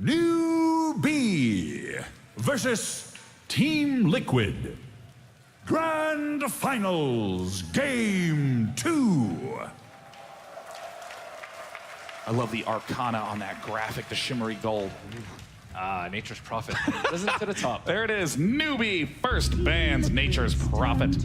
Newbee versus Team Liquid. Grand Finals, Game 2. I love the arcana on that graphic, the shimmery gold. Nature's Prophet. Risen to the top. There it is. Newbee first bans Nature's Prophet.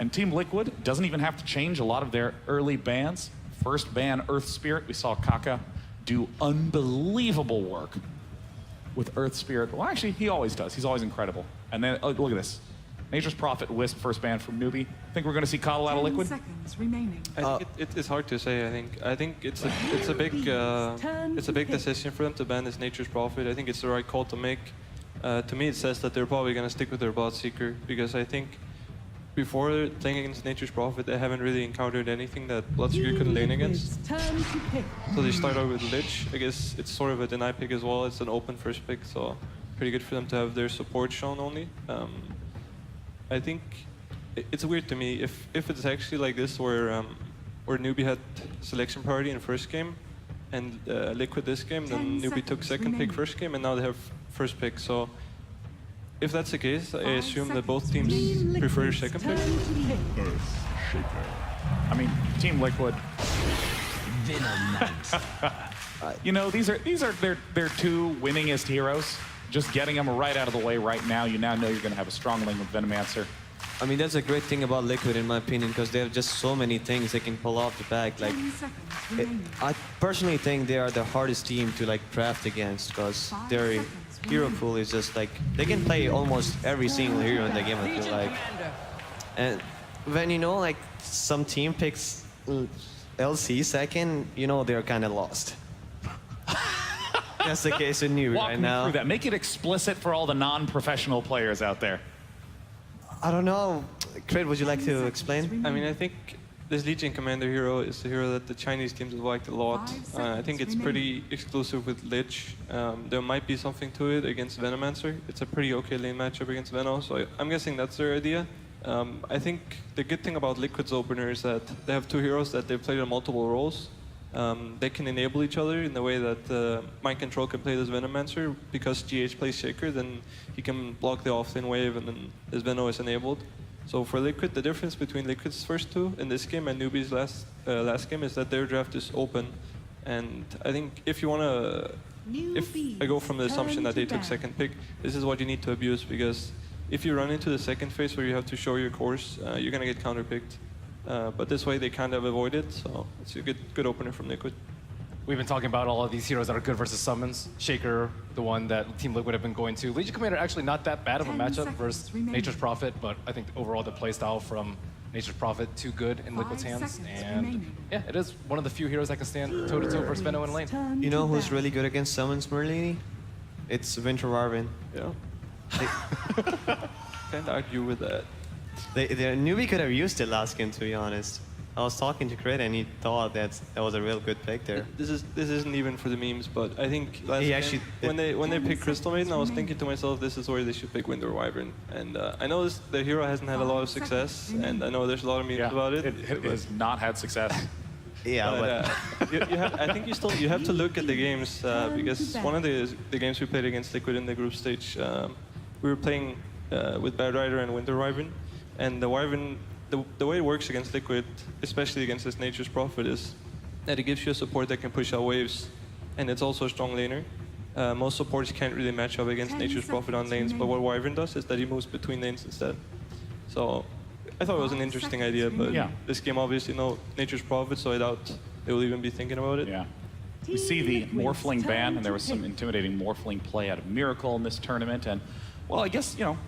And Team Liquid doesn't even have to change a lot of their early bans. First ban Earth Spirit. We saw Kaka do unbelievable work with Earth Spirit. Well, actually, he always does. He's always incredible. And then, oh, look at this. Nature's Prophet, Wisp, first ban from Newbee. Think we're going to see Coddle out of Liquid? 10 seconds remaining. I think it's hard to say. I think it's a big decision for them to ban this Nature's Prophet. I think it's the right call to make. To me, it says that they're probably going to stick with their Blood Seeker, because I think before playing against Nature's Prophet, they haven't really encountered anything that Blood Seeker could lane against. So they start out with Lich. I guess it's sort of a deny pick as well. It's an open first pick, so pretty good for them to have their support shown only. I think it's weird to me if it's actually like this, where Newbee had selection priority in first game and Liquid this game, then Newbee took second pick first game, and now they have first pick. So if that's the case, I assume that both teams prefer second pick. I mean, Team Liquid. You know, these are their two winningest heroes. Just getting them right out of the way right now, you now know you're going to have a strong lane with Venomancer. I mean, that's a great thing about Liquid, in my opinion, because they have just so many things they can pull off the back. Like, I personally think they are the hardest team to like draft against, because their hero pool is just like, they can play almost every single hero in the game, I feel like. And when, you know, like some team picks LC second, you know they're kind of lost. That's the case with Newbee right now. Walk me through that. Make it explicit for all the non-professional players out there. I don't know. Crit, would you like to explain? I mean, I think this Legion Commander hero is a hero that the Chinese teams have liked a lot. I think it's pretty exclusive with Lich. There might be something to it against Venomancer. It's a pretty okay lane matchup against Veno, so I'm guessing that's their idea. I think the good thing about Liquid's opener is that they have two heroes that they've played on multiple roles. They can enable each other in the way that Mind Control can play this Venomancer. Because GH plays Shaker, then he can block the offlane wave, and then this Veno is enabled. So for Liquid, the difference between Liquid's first two in this game and Newbee's last game is that their draft is open. And I think if you want to, if I go from the assumption that they took second pick, this is what you need to abuse, because if you run into the second phase where you have to show your course, you're going to get counterpicked. But this way they kind of avoid it, so it's a good opener from Liquid. We've been talking about all of these heroes that are good versus summons. Shaker, the one that Team Liquid have been going to. Legion Commander actually not that bad of a matchup versus Nature's Prophet, but I think overall the playstyle from Nature's Prophet too good in Liquid's hands. And yeah, it is one of the few heroes that can stand toe-to-toe versus Veno in lane. You know who's really good against summons, Merlini? It's Winter Warwin. Yeah. Can't argue with that. Newbee could have used it last game, to be honest. I was talking to Crit and he thought that was a real good pick there. This isn't even for the memes, but I think last game, when they picked Crystal Maiden, I was thinking to myself, this is where they should pick Winter Wyvern. And I know the hero hasn't had a lot of success, and I know there's a lot of memes about it. It has not had success. Yeah, but I think you have to look at the games, because one of the games we played against Liquid in the group stage, we were playing with Bad Rider and Winter Wyvern, and the Wyvern, the way it works against Liquid, especially against this Nature's Prophet, is that it gives you a support that can push out waves, and it's also a strong laner. Most supports can't really match up against Nature's Prophet on lanes, but what Wyvern does is that he moves between lanes instead. So I thought it was an interesting idea, but this game obviously no Nature's Prophet, so I doubt they will even be thinking about it. Yeah. We see the Morphling ban, and there was some intimidating Morphling play out of Miracle in this tournament, and well, I guess, you know,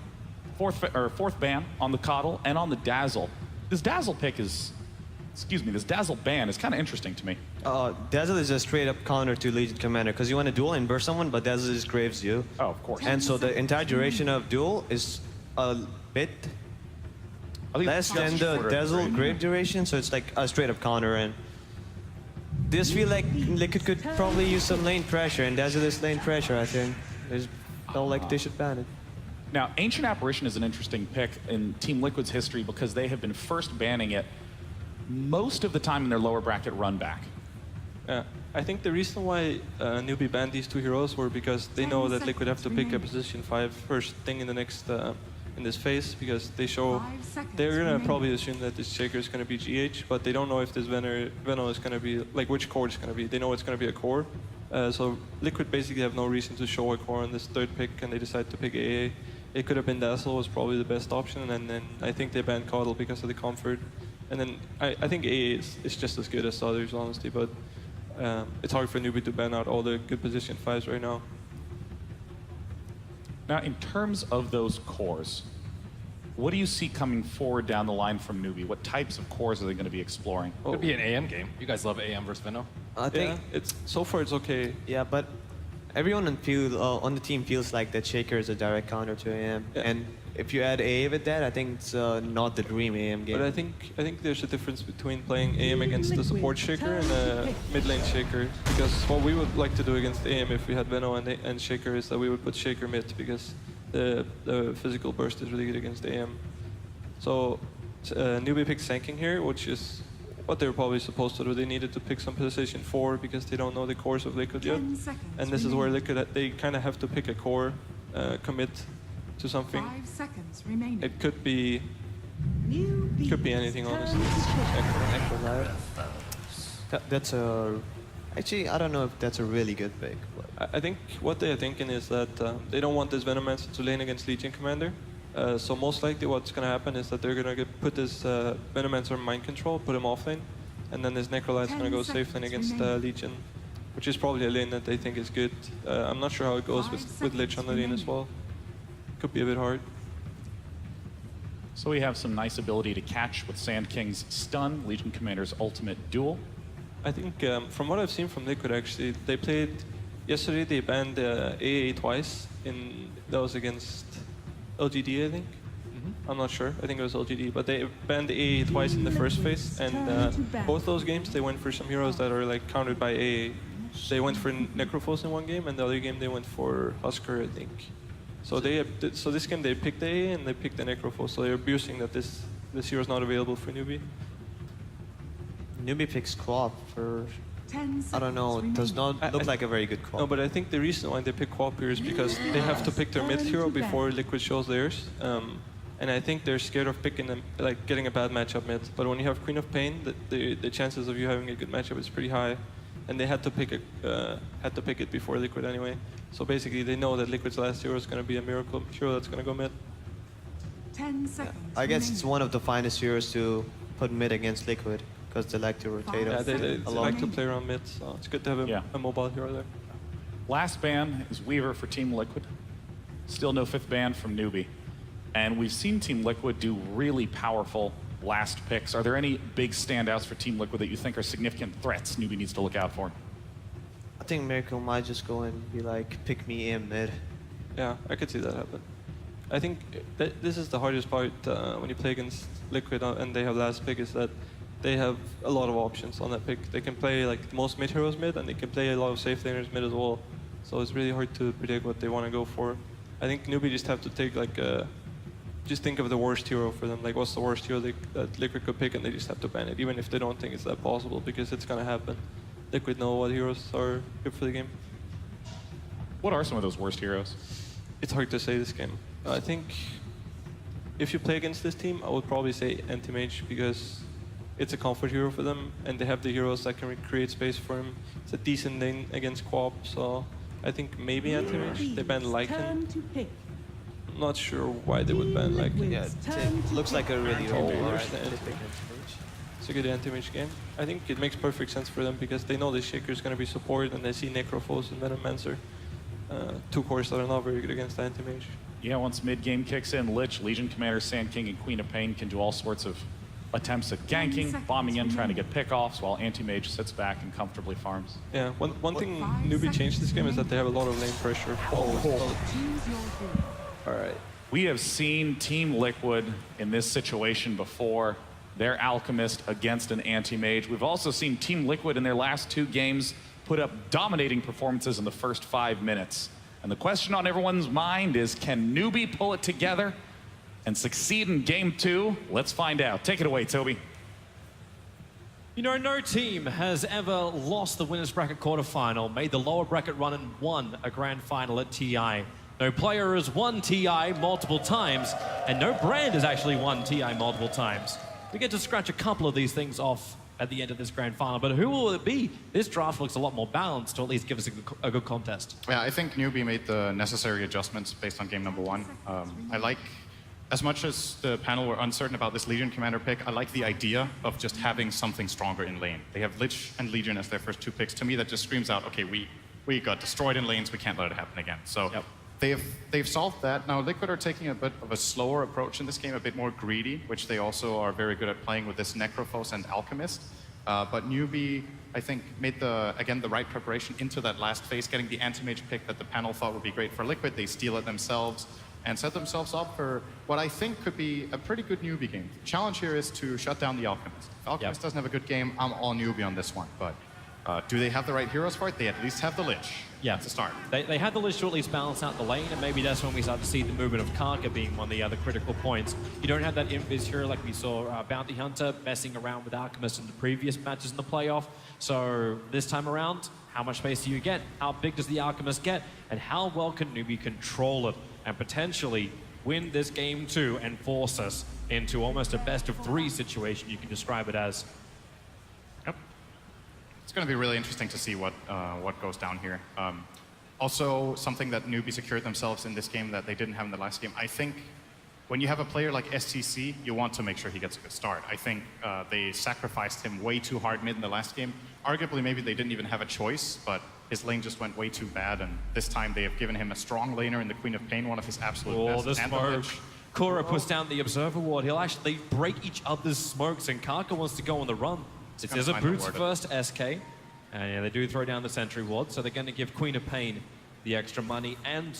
fourth ban on the Coddle and on the Dazzle. This Dazzle pick is, this Dazzle ban is kind of interesting to me. Dazzle is a straight up counter to Legion Commander, because you want to duel and burst someone, but Dazzle just graves you. Oh, of course. And so the entire duration of duel is a bit less than the Dazzle grave duration, so it's like a straight up counter. And this feel like Liquid could probably use some lane pressure, and Dazzle is lane pressure, I think. It's felt like they should ban it. Now, Ancient Apparition is an interesting pick in Team Liquid's history because they have been first banning it most of the time in their lower bracket run back. Yeah, I think the reason why Newbee banned these two heroes were because they know that Liquid have to pick a position 5 first thing in the next in this phase, because they show they're gonna probably assume that this Shaker is gonna be GH, but they don't know if this Veno is gonna be like which core it's gonna be. They know it's gonna be a core, so Liquid basically have no reason to show a core on this third pick, and they decide to pick AA. It could have been Dazzle was probably the best option, and then I think they banned Coddle because of the comfort, and then I think AA is just as good as the others, honestly, but. It's hard for Newbee to ban out all the good position 5s right now. Now, in terms of those cores, what do you see coming forward down the line from Newbee? What types of cores are they going to be exploring? It could be an AM game. You guys love AM versus Veno. I think it's so far it's okay. yeah, but everyone on the team feels like that Shaker is a direct counter to AM, and if you add AA with that, I think it's not the dream AM game. But I think there's a difference between playing AM against the support Shaker and a mid lane Shaker, because what we would like to do against AM if we had Veno and Shaker is that we would put Shaker mid, because the physical burst is really good against AM. So Newbee picked Sanking here, which is what they were probably supposed to do. They needed to pick some position 4 because they don't know the cores of Liquid yet. And this is where Liquid, they kind of have to pick a core, commit to something. 5 seconds remaining. It could be anything, honestly. That's a... Actually, I don't know if that's a really good pick. But I think what they are thinking is that they don't want this Venomancer to lane against Legion Commander. So most likely what's going to happen is that they're going to put this Venomancer in mind control, put him off lane, and then this Necrolite's going to go safe lane against Legion, which is probably a lane that they think is good. I'm not sure how it goes with Lich on the lane as well. Could be a bit hard. So we have some nice ability to catch with Sand King's stun, Legion Commander's ultimate duel. I think from what I've seen from Liquid, actually, they played yesterday. They banned AA twice. That was against LGD, I think. I'm not sure. I think it was LGD, but they banned AA twice in the first phase, and both those games they went for some heroes that are like countered by AA. They went for Necrophos in one game, and the other game they went for Husker, I think. So this game they picked the AA and they picked the Necrophos, so they're abusing that this hero is not available for Newbee. Newbee picks Co-op for... 10 seconds I don't know, it does not look like a very good Co-op. No, but I think the reason why they pick Co-op here is because they have to pick their mid hero before Liquid shows theirs. And I think they're scared of picking them, like getting a bad matchup mid. But when you have Queen of Pain, the chances of you having a good matchup is pretty high. And they had to pick it before Liquid anyway. So basically, they know that Liquid's last hero is going to be a miracle hero that's going to go mid. 10 seconds I guess it's one of the finest heroes to put mid against Liquid, because they like to rotate Yeah, up they a lot. like to play around mid, so it's good to have a mobile hero there. Last ban is Weaver for Team Liquid. Still no 5th ban from Newbee. And we've seen Team Liquid do really powerful last picks. Are there any big standouts for Team Liquid that you think are significant threats Newbee needs to look out for? I think Miracle might just go and be like, pick me in mid. Yeah, I could see that happen. I think this is the hardest part when you play against Liquid and they have last pick, is that they have a lot of options on that pick. They can play like most mid heroes mid, and they can play a lot of safe laners mid as well. So it's really hard to predict what they want to go for. I think Newbee just have to take like just think of the worst hero for them. Like, what's the worst hero that Liquid could pick, and they just have to ban it, even if they don't think it's that possible, because it's gonna happen. Liquid know what heroes are good for the game. What are some of those worst heroes? It's hard to say this game. I think if you play against this team, I would probably say Anti-Mage, because it's a comfort hero for them, and they have the heroes that can create space for him. It's a decent lane against Co-op, so I think maybe Anti-Mage. They ban Lycan. I'm not sure why they would ban Lycan. Yeah, it looks like a really old It's a good anti-mage game. I think it makes perfect sense for them, because they know the Shaker is going to be support, and they see Necrophos and Venomancer. 2 cores that are not very good against anti-mage. Yeah, once mid-game kicks in, Lich, Legion Commander, Sand King, and Queen of Pain can do all sorts of attempts at ganking, bombing in, trying to get pickoffs, while anti-mage sits back and comfortably farms. Yeah, one thing Newbee changed this game is that they have a lot of lane pressure. All right. We have seen Team Liquid in this situation before. They're Alchemist against an anti-mage. We've also seen Team Liquid in their last 2 games put up dominating performances in the first 5 minutes. And the question on everyone's mind is, can Newbee pull it together and succeed in game 2? Let's find out. Take it away, Toby. You know, no team has ever lost the winners bracket quarterfinal, made the lower bracket run and won a grand final at TI. No player has won TI multiple times, and no brand has actually won TI multiple times. We get to scratch a couple of these things off at the end of this grand final, but who will it be? This draft looks a lot more balanced to at least give us a good contest. Yeah, I think Newbee made the necessary adjustments based on game number one. I like, as much as the panel were uncertain about this Legion commander pick, I like the idea of just having something stronger in lane. They have Lich and Legion as their first two picks. To me, that just screams out, okay, we got destroyed in lanes, we can't let it happen again. So they've solved that. Now, Liquid are taking a bit of a slower approach in this game, a bit more greedy, which they also are very good at playing with this Necrophos and Alchemist. But Newbee, I think, made the right preparation into that last phase, getting the anti-mage pick that the panel thought would be great for Liquid. They steal it themselves and set themselves up for what I think could be a pretty good Newbee game. The challenge here is to shut down the Alchemist. If Alchemist doesn't have a good game, I'm all Newbee on this one. But do they have the right heroes for it? They at least have the Lich. Yeah, to start. They had the Lich to at least balance out the lane, and maybe that's when we start to see the movement of Karka being one of the other critical points. You don't have that invis hero like we saw Bounty Hunter messing around with Alchemist in the previous matches in the playoff. So this time around, how much space do you get? How big does the Alchemist get? And how well can Newbee control it and potentially win this game too and force us into almost a best-of-3 situation, you can describe it as. It's going to be really interesting to see what goes down here. Also, something that Newbee secured themselves in this game that they didn't have in the last game. I think when you have a player like SCC, you want to make sure he gets a good start. I think they sacrificed him way too hard mid in the last game. Arguably, maybe they didn't even have a choice, but his lane just went way too bad, and this time they have given him a strong laner in the Queen of Pain, one of his absolute best. The smoke. Kura puts down the Observer Ward. He'll actually break each other's smokes, and Karka wants to go on the run. This is a boots first SK, and yeah, they do throw down the Sentry Ward, so they're going to give Queen of Pain the extra money and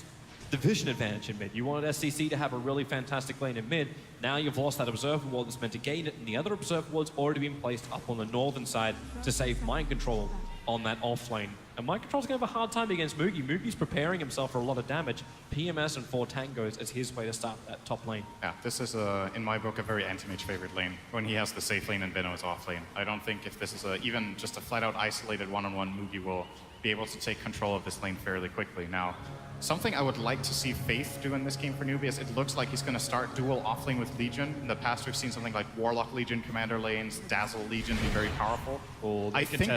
the vision advantage in mid. You wanted SCC to have a really fantastic lane in mid. Now you've lost that Observer Ward that's meant to gain it, and the other Observer Ward's already been placed up on the northern side to save Mind Control on that off lane. And Mind Control's going to have a hard time against Mugi. Mugi's preparing himself for a lot of damage. PMS and 4 tangos as his way to start that top lane. Yeah, this is, in my book, a very anti-mage favorite lane when he has the safe lane and Venom is off lane. I don't think if this is even just a flat-out isolated one-on-one, Mugi will be able to take control of this lane fairly quickly. Now, something I would like to see Faith do in this game for Newbee is it looks like he's going to start dual offlane with Legion. In the past, we've seen something like Warlock Legion commander lanes, Dazzle Legion be very powerful. I think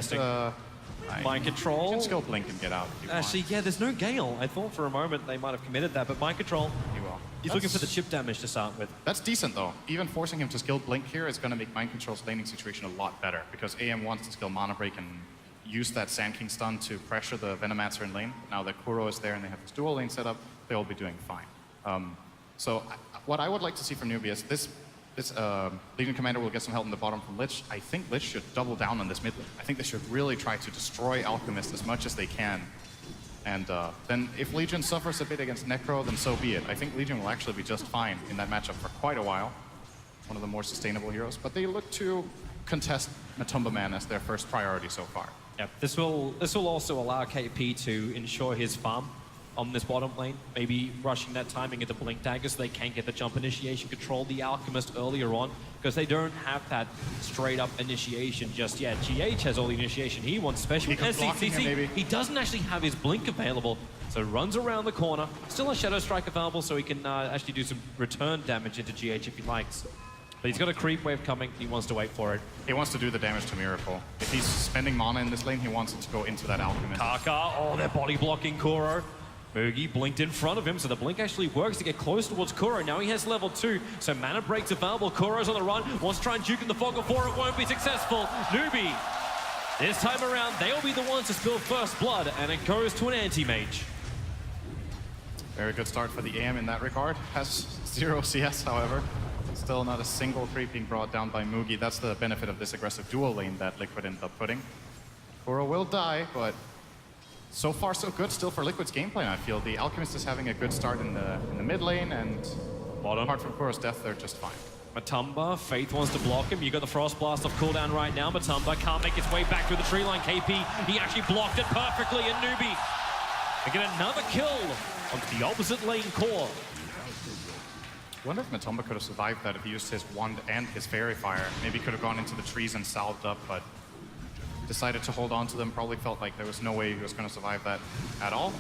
Mind Control. You can skill Blink and get out. Actually, yeah, there's no Gale. I thought for a moment they might have committed that, but Mind Control, he will. He's looking for the chip damage to start with. That's decent, though. Even forcing him to skill Blink here is going to make Mind Control's laning situation a lot better, because AM wants to skill Mana Break and use that Sand King stun to pressure the Venomancer in lane. Now that Kuro is there and they have this dual lane set up, they'll be doing fine. What I would like to see from Newbee is this Legion Commander will get some help in the bottom from Lich. I think Lich should double down on this mid lane. I think they should really try to destroy Alchemist as much as they can. And then if Legion suffers a bit against Necro, then so be it. I think Legion will actually be just fine in that matchup for quite a while. One of the more sustainable heroes. But they look to contest Matumba Man as their first priority so far. Yep. This will also allow KP to ensure his farm on this bottom lane, maybe rushing that timing into Blink Dagger so they can get the jump initiation, control the Alchemist earlier on, because they don't have that straight up initiation just yet. GH has all the initiation he wants, especially with SCC. He doesn't actually have his Blink available, so runs around the corner. Still a Shadow Strike available, so he can actually do some return damage into GH if he likes. But he's got a creep wave coming, he wants to wait for it. He wants to do the damage to Miracle. If he's spending mana in this lane, he wants it to go into that Alchemist. Karka, oh, they're body blocking Kuro. Mugi blinked in front of him, so the blink actually works to get close towards Kuro. Now he has level 2, so mana breaks available. Kuro's on the run, wants to try and juke in the fog of war, it won't be successful. Newbee, this time around, they'll be the ones to spill first blood, and it goes to an anti-mage. Very good start for the AM in that regard. Has 0 CS, however. Still not a single creep being brought down by Mugi. That's the benefit of this aggressive dual lane that Liquid ended up putting. Kuro will die, but so far so good still for Liquid's game plan, I feel. The Alchemist is having a good start in the mid lane, and apart from Kuro's death, they're just fine. Matumba, Faith wants to block him. You got the Frost Blast off cooldown right now. Matumba can't make its way back through the tree line. KP, he actually blocked it perfectly, and Newbee, they get another kill onto the opposite lane core. I wonder if Matumba could have survived that if he used his wand and his fairy fire. Maybe he could have gone into the trees and salved up, but decided to hold on to them. Probably felt like there was no way he was going to survive that at all.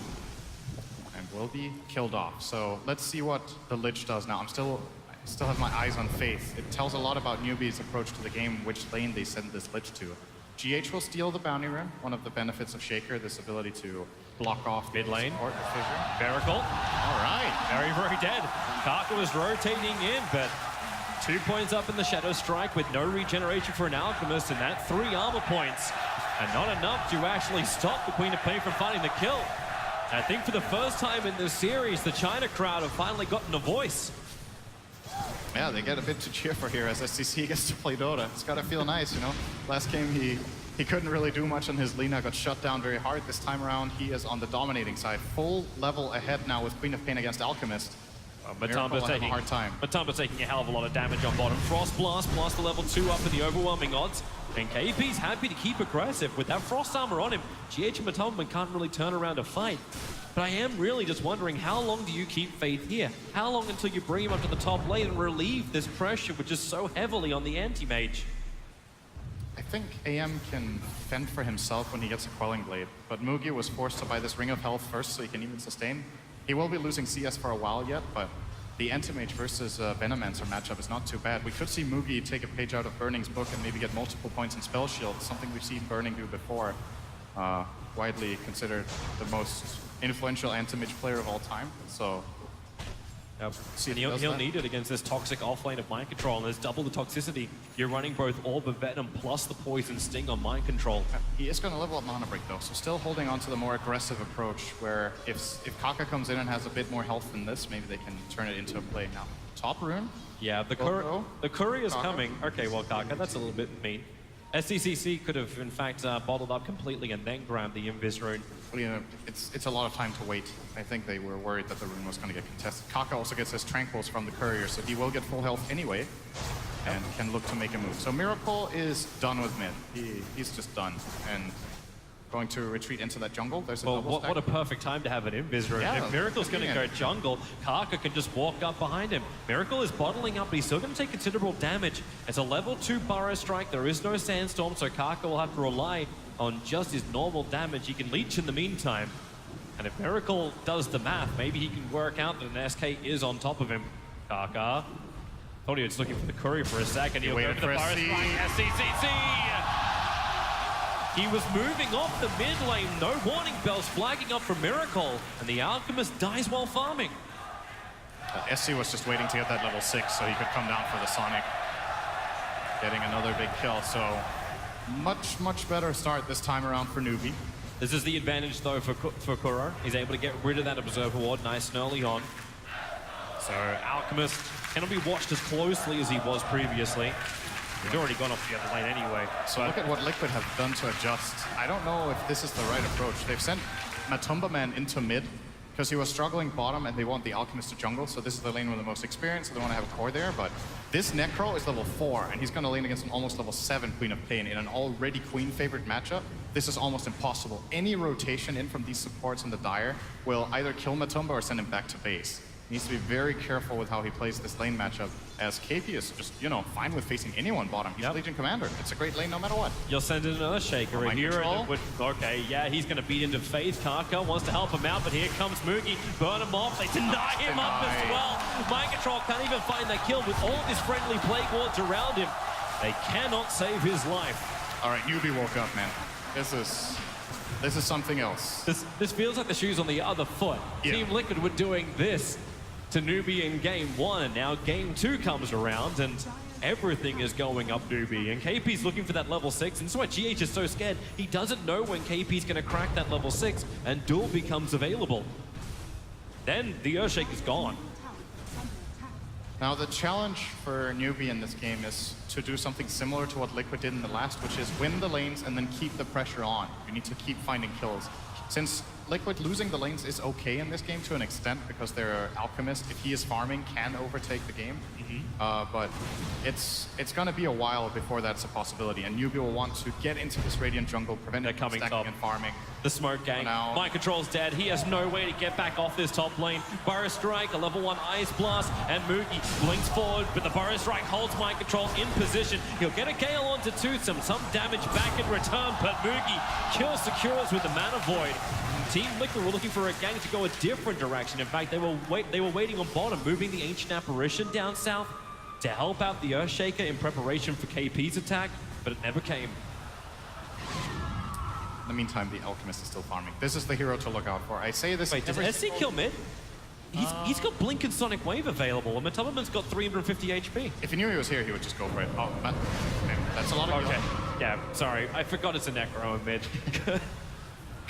And will be killed off. So let's see what the Lich does now. I still have my eyes on Faith. It tells a lot about Newbee's approach to the game, which lane they send this Lich to. GH will steal the bounty rune, one of the benefits of Shaker, this ability to block off Mid lane. support or fissure. Miracle. All right. Very, very dead. Kaka was rotating in, but 2 points up in the Shadow Strike with no regeneration for an Alchemist, and that 3 armor points. And not enough to actually stop the Queen of Pain from finding the kill. I think for the first time in this series, the China crowd have finally gotten a voice. Yeah, they get a bit to cheer for here as SCC gets to play Dota. It's gotta feel nice, you know? Last game he couldn't really do much on his Lina, got shut down very hard. This time around he is on the dominating side. Full level ahead now with Queen of Pain against Alchemist. Matumba's taking a hard time. Matumba's taking a hell of a lot of damage on bottom. Frost Blast plus the level 2 up in the overwhelming odds. And KP's happy to keep aggressive. With that Frost armor on him, GH and Matumba can't really turn around a fight. But I am really just wondering, how long do you keep Faith here? How long until you bring him up to the top lane and relieve this pressure, which is so heavily on the anti-mage? I think AM can fend for himself when he gets a Quelling Blade, but Mugi was forced to buy this Ring of Health first so he can even sustain. He will be losing CS for a while yet, but the Anti-Mage versus Venomancer matchup is not too bad. We could see Mugi take a page out of Burning's book and maybe get multiple points in Spell Shield, something we've seen Burning do before. Widely considered the most influential Anti-Mage player of all time, so... Yep. See if And he does he'll that. need it against this toxic offlane of Mind Control, and there's double the toxicity. You're running both Orb of Venom plus the Poison Sting on Mind Control. He is going to level up Mana Break though, so still holding on to the more aggressive approach where if Kaka comes in and has a bit more health than this, maybe they can turn it into a play. Now, top rune? Yeah, the courier's Kaka. coming. Okay, well, Kaka, that's a little bit mean. SCCC could have, in fact, bottled up completely and then grabbed the Invis rune. Well, you know, it's a lot of time to wait. I think they were worried that the rune was going to get contested. Kaka also gets his Tranquils from the courier, so he will get full health anyway and can look to make a move. So Miracle is done with mid. He's just done and going to retreat into that jungle. There's a Well, double stack. what a perfect time to have an Invis rune. Yeah, If Miracle's going to yeah. go jungle, Kaka can just walk up behind him. Miracle is bottling up, but he's still going to take considerable damage. It's a level 2 Burrow Strike. There is no Sandstorm, so Kaka will have to rely on just his normal damage. He can leech in the meantime. And if Miracle does the math, maybe he can work out that an SK is on top of him. Kaka. Thought he was looking for the courier for a second. He'll go waited to the for a Burrow C. Strike. SCCC! He was moving off the mid lane, no warning bells flagging up for Miracle, and the Alchemist dies while farming. SC was just waiting to get that level 6 so he could come down for the Sonic. Getting another big kill, so much better start this time around for Newbee. This is the advantage, though, for Kuro. He's able to get rid of that Observer Ward nice and early on. So Alchemist cannot be watched as closely as he was previously. He's already gone off the other lane anyway. So look at what Liquid have done to adjust. I don't know if this is the right approach. They've sent Matumba Man into mid because he was struggling bottom and they want the Alchemist to jungle. So this is the lane with the most experience, so they want to have a core there. But this Necro is level 4 and he's going to lane against an almost level 7 Queen of Pain in an already Queen favored matchup. This is almost impossible. Any rotation in from these supports in the Dire will either kill Matumba or send him back to base. He needs to be very careful with how he plays this lane matchup, as KP is just, you know, fine with facing anyone bottom. He's a Legion Commander. It's a great lane no matter what. You'll send in an Earthshaker, a Mind hero control. that would... Okay, yeah, he's going to beat into Faith. Kaka wants to help him out, but here comes Mugi. Burn him off. They deny him up as well. Mind Control can't even find that kill with all of his friendly Plague Wards around him. They cannot save his life. All right, Newbee woke up, man. This is something else. This feels like the shoes on the other foot. Yeah. Team Liquid were doing this to Newbee in game 1, and now game 2 comes around, and everything is going up Newbee. And KP's looking for that level 6, and that's why GH is so scared. He doesn't know when KP's going to crack that level 6, and Duel becomes available. Then the Earthshake is gone. Now the challenge for Newbee in this game is to do something similar to what Liquid did in the last, which is win the lanes and then keep the pressure on. You need to keep finding kills. Since Liquid losing the lanes is okay in this game to an extent because their Alchemist, if he is farming, can overtake the game. But it's going to be a while before that's a possibility, and Newbee will want to get into this Radiant jungle, prevent it from stacking top. and farming. The smoke gang. Now- Mind Control's dead. He has no way to get back off this top lane. Burrow Strike, a level 1 Ice Blast, and Moogie blinks forward, but the Burrow Strike holds Mind Control in position. He'll get a Gale onto Toothsome, some damage back in return, but Moogie kills Secures with the Mana Void. Team Liquid were looking for a gang to go a different direction. In fact, they were waiting on bottom, moving the Ancient Apparition down south to help out the Earthshaker in preparation for KP's attack, but it never came. In the meantime, the Alchemist is still farming. This is the hero to look out for. I say this. Wait, does SC kill mid? He's got Blink and Sonic Wave available, and Matubman's got 350 HP. If he knew he was here, he would just go for it. Oh, that's a lot of Okay. healing. Yeah, sorry. I forgot it's a Necro in mid.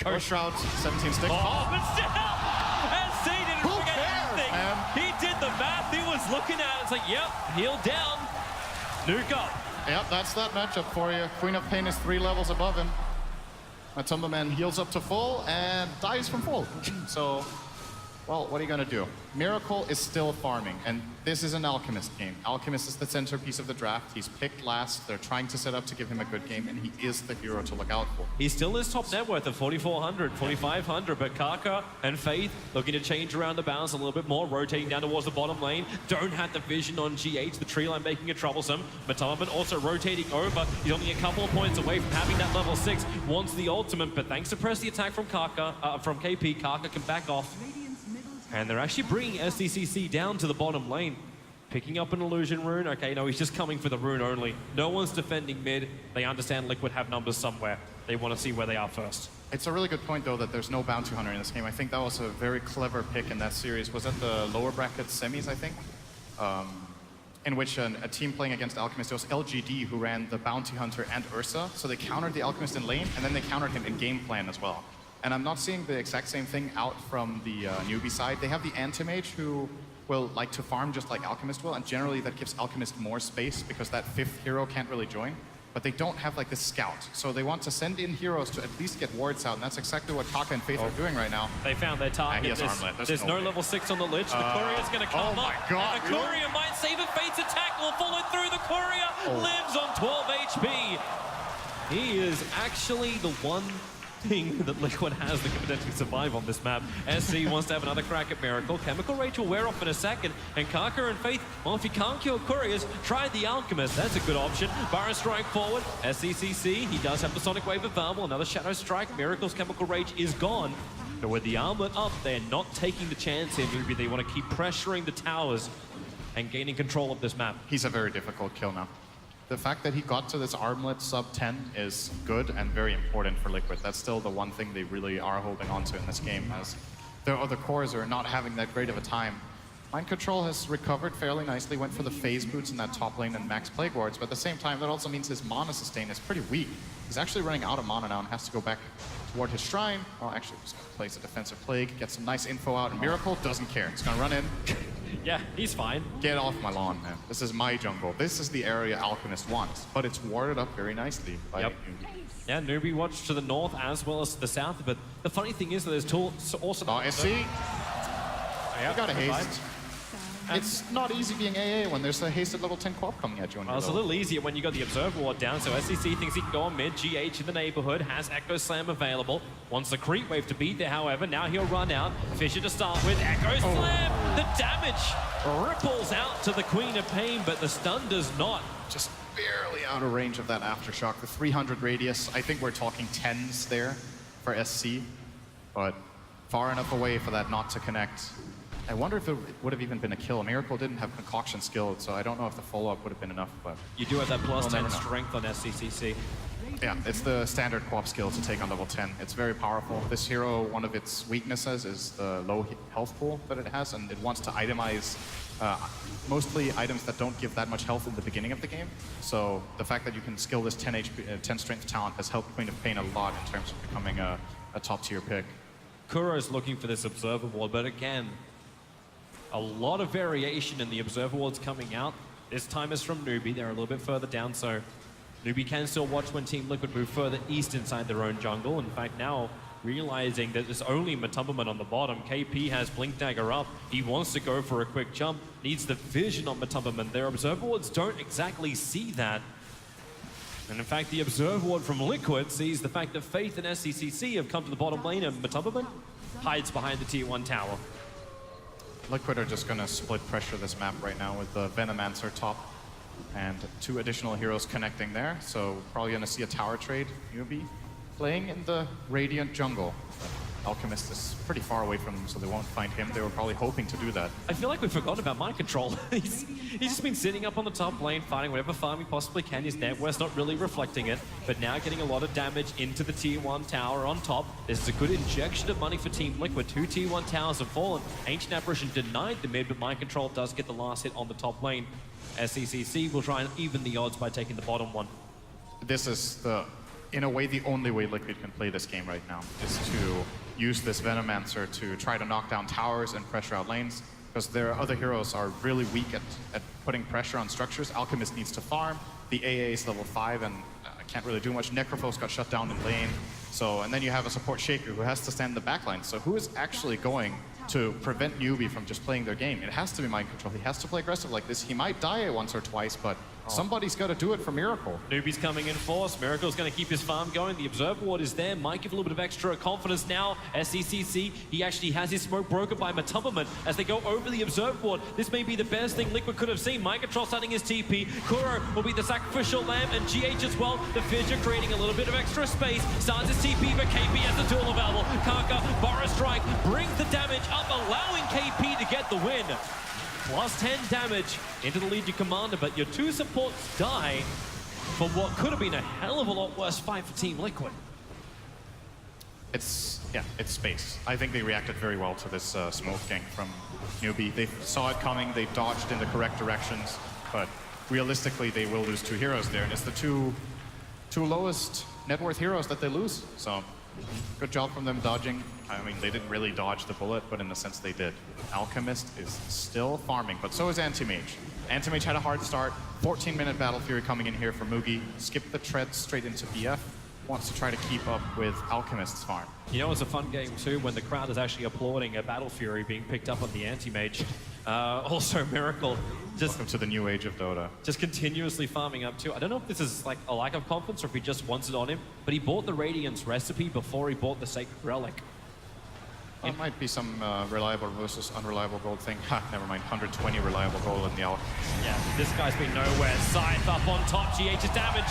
Ghost Shroud, 17 sticks. Oh, but still! SC didn't Who forget cares, anything. man? He did the math. He was looking at it. It's like, yep, heal down. Nuke up. Yep, that's that matchup for you. Queen of Pain is 3 levels above him. Matubman heals up to full and dies from full. So, well, what are you gonna do? Miracle is still farming, and this is an Alchemist game. Alchemist is the centerpiece of the draft. He's picked last. They're trying to set up to give him a good game, and he is the hero to look out for. He still is top net worth of 4,400, 4,500, but Kaka and Faith looking to change around the balance a little bit more, rotating down towards the bottom lane. Don't have the vision on GH, the tree line making it troublesome. Matubman also rotating over. He's only a couple of points away from having that level 6. Wants the ultimate, but thanks to press the attack from Kaka, from KP, Kaka can back off. And they're actually bringing SDCC down to the bottom lane. Picking up an illusion rune. Okay, no, he's just coming for the rune only. No one's defending mid. They understand Liquid have numbers somewhere. They want to see where they are first. It's a really good point, though, that there's no Bounty Hunter in this game. I think that was a very clever pick in that series. Was that the lower bracket semis, I think? In which a team playing against Alchemist, it was LGD who ran the Bounty Hunter and Ursa. So they countered the Alchemist in lane, and then they countered him in game plan as well. And I'm not seeing the exact same thing out from the Newbee side. They have the Anti-Mage who will like to farm just like Alchemist will, and generally that gives Alchemist more space because that 5th hero can't really join. But they don't have like this scout. So they want to send in heroes to at least get wards out, and that's exactly what Kaka and Faith are doing right now. They found their target. He has armlet. There's no way. level 6 on the Lich. The Courier's going to come oh my up. God, And the Courier might save it. Fate's attack will follow through. The Courier lives on 12 HP. He is actually the one thing that Liquid has that can potentially survive on this map. SC wants to have another crack at Miracle. Chemical Rage will wear off in a second. And Kaka and Faith, well, if you can't kill Couriers, try the Alchemist. That's a good option. Burrow Strike forward. SCCC, he does have the Sonic Wave available. Another Shadow Strike. Miracle's Chemical Rage is gone. But with the armlet up, they're not taking the chance here, Newbee. They want to keep pressuring the towers and gaining control of this map. He's a very difficult kill now. The fact that he got to this armlet sub 10 is good and very important for Liquid. That's still the one thing they really are holding on to in this game, as their other cores are not having that great of a time. Mind Control has recovered fairly nicely, went for the phase boots in that top lane and max plague wards, but at the same time that also means his mana sustain is pretty weak. He's actually running out of mana now and has to go back toward his shrine. Oh, actually, he's gonna place a defensive plague, get some nice info out, and Miracle doesn't care. He's gonna run in. Yeah, he's fine. Get off my lawn, man. This is my jungle. This is the area Alchemist wants, but it's warded up very nicely by Newbee. Yeah, Newbee watched to the north as well as to the south, but the funny thing is that there's also... Oh, SC. You gotta haste. It's not easy being AA when there's a hasted level 10 co-op coming at you on Well, your it's a level. little easier when you got the Observer Ward down, so SCC thinks he can go on mid. GH in the neighborhood has Echo Slam available. Wants the creep wave to beat there, however. Now he'll run out. Fisher to start with. Echo Slam! The damage ripples out to the Queen of Pain, but the stun does not. Just barely out of range of that Aftershock. The 300 radius, I think we're talking 10s there for SC, but far enough away for that not to connect. I wonder if it would have even been a kill. Miracle didn't have concoction skill, so I don't know if the follow-up would have been enough, but... You do have that plus We'll 10 never know. strength on SCCC. Yeah, it's the standard co-op skill to take on level 10. It's very powerful. This hero, one of its weaknesses is the low health pool that it has, and it wants to itemize mostly items that don't give that much health in the beginning of the game. So the fact that you can skill this 10 HP, 10 strength talent has helped Queen of Pain a lot in terms of becoming a top-tier pick. Kuro's looking for this Observer Ward, but again, a lot of variation in the Observer Wards coming out. This time is from Newbee. They're a little bit further down, so Newbee can still watch when Team Liquid move further east inside their own jungle. In fact, now realizing that there's only Matumberman on the bottom. KP has Blink Dagger up. He wants to go for a quick jump, needs the vision on Matumberman. Their Observer Wards don't exactly see that. And in fact, the Observer Ward from Liquid sees the fact that Faith and SCCC have come to the bottom lane, and Matumberman hides behind the tier 1 tower. Liquid are just going to split pressure this map right now with the Venomancer top and 2 additional heroes connecting there. So probably going to see a tower trade. Newbee playing in the Radiant jungle. Alchemist is pretty far away from them, so they won't find him. They were probably hoping to do that. I feel like we've forgotten about mind control. he's just been sitting up on the top lane, fighting whatever farm he possibly can. His network's not really reflecting it, but now getting a lot of damage into the tier 1 tower on top. This is a good injection of money for Team Liquid. 2 tier 1 towers have fallen. Ancient Apparition denied the mid, but mind control does get the last hit on the top lane. SCCC will try and even the odds by taking the bottom one. This is in a way, the only way Liquid can play this game right now is to use this Venomancer to try to knock down towers and pressure out lanes, because their other heroes are really weak at putting pressure on structures. Alchemist needs to farm. The AA is level 5 and can't really do much. Necrophos got shut down in lane. So, and then you have a support Shaker who has to stand in the backline. So who is actually going to prevent Newbee from just playing their game? It has to be mind control. He has to play aggressive like this. He might die once or twice, but somebody's got to do it for Miracle. Newbee's coming in force. Miracle's going to keep his farm going. The Observer Ward is there. Might give a little bit of extra confidence now. SCCC, he actually has his smoke broken by Matumberman as they go over the Observer Ward. This may be the best thing Liquid could have seen. Mind control starting his TP. Kuro will be the sacrificial lamb, and GH as well. The Fissure creating a little bit of extra space. Starts his TP, but KP has the duel available. Kaka, Borrow Strike brings the damage up, allowing KP to get the win. Plus 10 damage into the Legion Commander, but your 2 supports die for what could have been a hell of a lot worse fight for Team Liquid. It's space. I think they reacted very well to this smoke gank from Newbee. They saw it coming, they dodged in the correct directions, but realistically they will lose 2 heroes there, and it's the two lowest net worth heroes that they lose. So good job from them dodging. I mean, they didn't really dodge the bullet, but in the sense they did. Alchemist is still farming, but so is Anti-Mage. Anti-Mage had a hard start. 14-minute Battle Fury coming in here for Mugi. Skipped the treads straight into BF. Wants to try to keep up with Alchemist's farm. You know, it's a fun game too when the crowd is actually applauding a Battle Fury being picked up on the Anti-Mage. Also, Miracle just... Welcome to the new age of Dota. Just continuously farming up too. I don't know if this is like a lack of confidence or if he just wants it on him, but he bought the Radiance recipe before he bought the Sacred Relic. It might be some reliable versus unreliable gold thing. Ha, never mind. 120 reliable gold in the Alchemist. Yeah, this guy's been nowhere. Scythe up on top. GH's damage.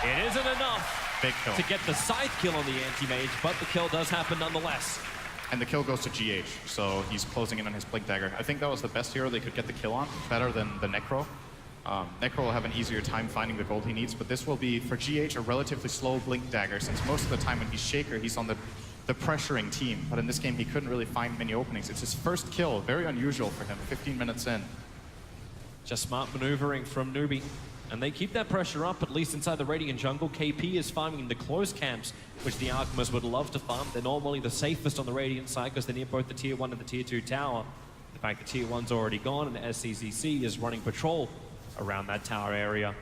It isn't enough Big kill to get the Scythe kill on the Anti-Mage, but the kill does happen nonetheless. And the kill goes to GH, so he's closing in on his Blink Dagger. I think that was the best hero they could get the kill on, better than the Necro. Necro will have an easier time finding the gold he needs, but this will be, for GH, a relatively slow Blink Dagger, since most of the time when he's Shaker, he's on the pressuring team. But in this game, he couldn't really find many openings. It's his first kill, very unusual for him, 15 minutes in. Just smart maneuvering from Newbee. And they keep that pressure up, at least inside the Radiant jungle. KP is farming in the close camps, which the Alchemists would love to farm. They're normally the safest on the Radiant side because they're near both the Tier 1 and the Tier 2 tower. The fact the Tier 1's already gone and the SCCC is running patrol around that tower area.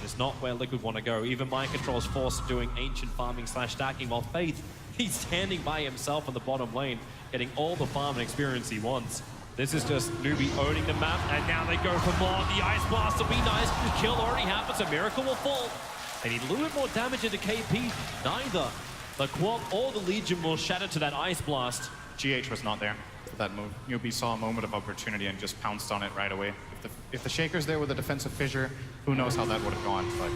It's not where Liquid want to go. Even Mind Control's forced doing ancient farming / stacking, while Faith, he's standing by himself on the bottom lane, getting all the farm and experience he wants. This is just Newbee owning the map, and now they go for more. The Ice Blast will be nice. The kill already happens, a Miracle will fall. They need a little bit more damage into KP. Neither the Quad or the Legion will shatter to that Ice Blast. GH was not there for that move. Newbee saw a moment of opportunity and just pounced on it right away. If the Shaker's there with a defensive fissure, who knows how that would have gone. But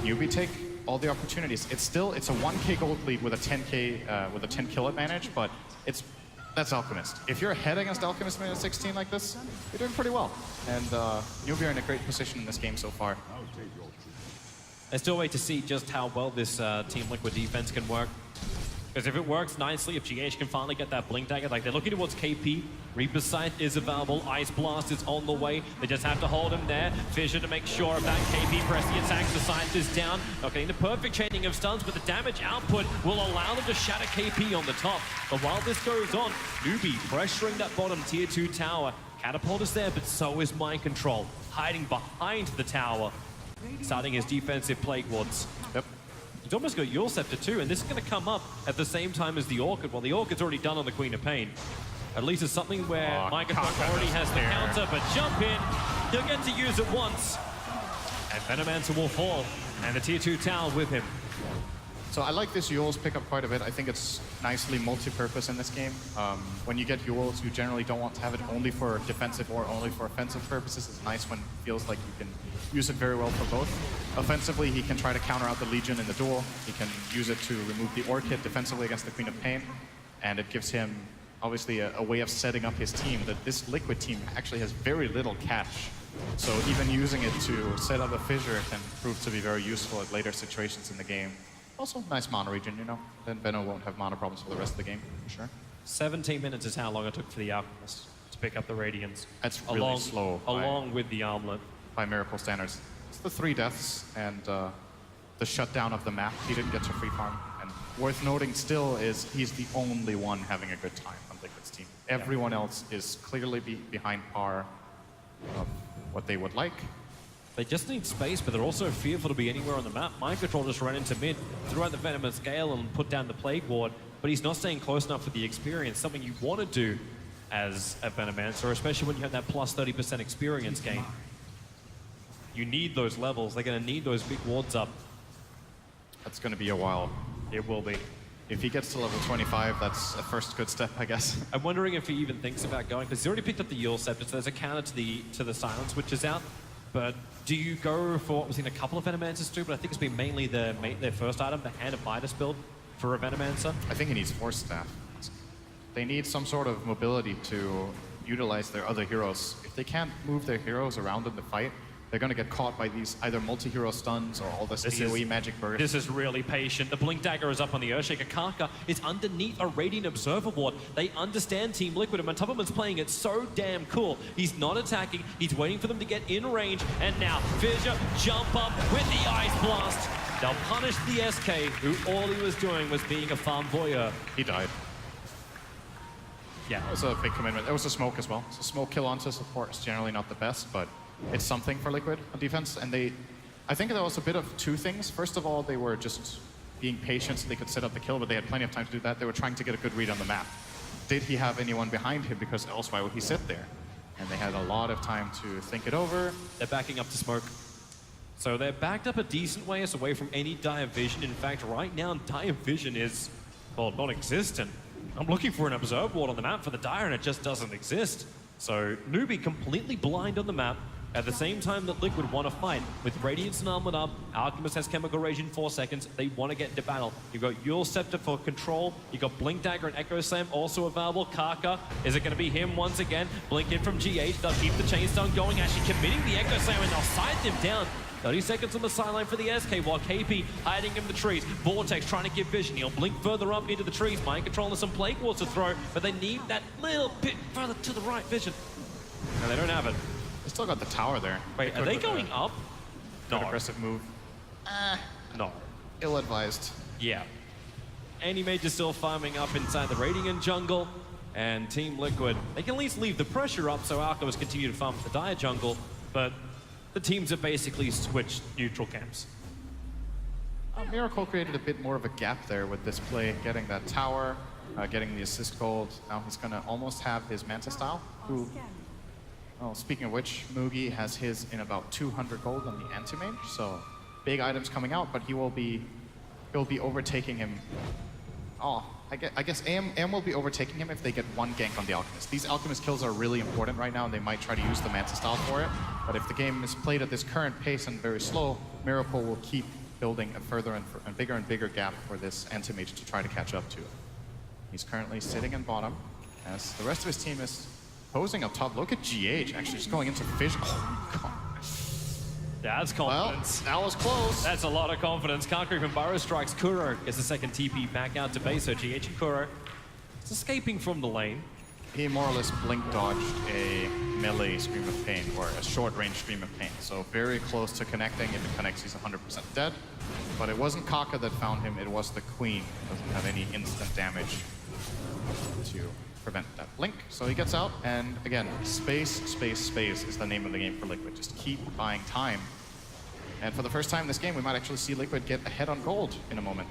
Newbee take all the opportunities. It's a 1k gold lead with a 10k with a 10 kill advantage, but that's Alchemist. If you're ahead against Alchemist minute 16 like this, you're doing pretty well. And Newbee are in a great position in this game so far. I still wait to see just how well this Team Liquid defense can work. Because if it works nicely, if GH can finally get that Blink Dagger, like they're looking towards KP, Reaper's Scythe is available, Ice Blast is on the way, they just have to hold him there, Fissure to make sure of that, KP press the attack, the Scythe is down, not getting the perfect chaining of stuns, but the damage output will allow them to shatter KP on the top. But while this goes on, Newbee pressuring that bottom Tier 2 tower, Catapult is there, but so is Mind Control, hiding behind the tower, starting his defensive Plague Wards. Yep. He's almost got Yule Scepter too, and this is going to come up at the same time as the Orchid. Well, the Orchid's already done on the Queen of Pain. At least it's something where Micatron already has the counter, but jump in, he'll get to use it once. And Venomancer will fall, and the tier 2 tower with him. So I like this Yule's pickup quite a bit. I think it's nicely multi-purpose in this game. When you get Yule's, you generally don't want to have it only for defensive or only for offensive purposes. It's nice when it feels like you can use it very well for both. Offensively, he can try to counter out the Legion in the duel. He can use it to remove the Orchid defensively against the Queen of Pain. And it gives him, obviously, a way of setting up his team. That this Liquid team actually has very little cash. So even using it to set up a fissure can prove to be very useful at later situations in the game. Also, nice mana regen, you know. Then Veno won't have mana problems for the rest of the game, for sure. 17 minutes is how long it took for the Alchemist to pick up the Radiance. That's really slow. Along with the Armlet. By Miracle standards. It's the 3 deaths and the shutdown of the map. He didn't get to free farm. And worth noting still is he's the only one having a good time on Liquid's team. Everyone else is clearly behind par of what they would like. They just need space, but they're also fearful to be anywhere on the map. Mind Control just ran into mid, threw out the Venomous Gale and put down the Plague Ward, but he's not staying close enough for the experience, something you want to do as a Venomancer, especially when you have that plus 30% experience gain. You need those levels. They're going to need those big wards up. That's going to be a while. It will be. If he gets to level 25, that's a first good step, I guess. I'm wondering if he even thinks about going, because he's already picked up the Yule Scepter, so there's a counter to the Silence, which is out. But do you go for what we've seen a couple of Venomancers do, but I think it's been mainly their first item, the Hand of Midas build for a Venomancer? I think he needs Force Staff. They need some sort of mobility to utilize their other heroes. If they can't move their heroes around in the fight, they're going to get caught by these either multi-hero stuns or all this AoE magic burst. This is really patient. The Blink Dagger is up on the Earthshaker. Kaka is underneath a Radiant Observer Ward. They understand Team Liquid, and Matubberman's playing it so damn cool. He's not attacking. He's waiting for them to get in range. And now, Fissure jump up with the Ice Blast. They'll punish the SK, who all he was doing was being a farm voyeur. He died. Yeah. That was a big commitment. There was a smoke as well. So smoke kill onto support is generally not the best, but it's something for Liquid on defense. And I think there was a bit of two things. First of all, they were just being patient so they could set up the kill, but they had plenty of time to do that. They were trying to get a good read on the map. Did he have anyone behind him? Because else why would he sit there? And they had a lot of time to think it over. They're backing up to smoke. So they're backed up a decent ways away from any Dire Vision. In fact, right now, Dire Vision is, well, non-existent. I'm looking for an Observe Ward on the map for the Dire, and it just doesn't exist. So Newbee completely blind on the map. At the same time that Liquid want to fight, with Radiance and Armlet up, Alchemist has Chemical Rage in 4 seconds, they want to get into battle. You've got Yule Scepter for control, you've got Blink Dagger and Echo Slam also available. Kaka, is it going to be him once again? Blink in from GH, they'll keep the Chain Stone going, actually committing the Echo Slam, and they'll side them down. 30 seconds on the sideline for the SK, while KP hiding in the trees. Vortex trying to give vision. He'll blink further up into the trees. Mind Control and some Plague Wars to throw, but they need that little bit further to the right vision. No, they don't have it. They still got the tower there. Wait, are they going up? No. Aggressive move. No. Ill-advised. Yeah. Anti-Mage still farming up inside the Radiant jungle, and Team Liquid, they can at least leave the pressure up so Alchemists continue to farm the Dire jungle, but the teams have basically switched neutral camps. Miracle created a bit more of a gap there with this play, getting that tower, getting the assist gold. Now he's going to almost have his Manta style, who, well, speaking of which, Mugi has his in about 200 gold on the Anti-Mage, so big items coming out, but he'll be overtaking him. Oh, I guess AM will be overtaking him if they get one gank on the Alchemist. These Alchemist kills are really important right now, and they might try to use the Manta style for it, but if the game is played at this current pace and very slow, Miracle will keep building a further and bigger gap for this Anti-Mage to try to catch up to. He's currently sitting in bottom, as the rest of his team is posing up top. Look at GH actually just going into fish. Oh, God. That's confidence. Well, that was close. That's a lot of confidence. Can't creep and Burrow strikes. Kuro gets a second TP back out to base, so GH and Kuro is escaping from the lane. He more or less blink dodged a melee Scream of Pain, or a short-range Scream of Pain. So very close to connecting. If it connects, he's 100% dead. But it wasn't Kaka that found him, it was the Queen. Doesn't have any instant damage to prevent that blink. So he gets out, and again, space is the name of the game for Liquid. Just keep buying time. And for the first time in this game, we might actually see Liquid get ahead on gold in a moment.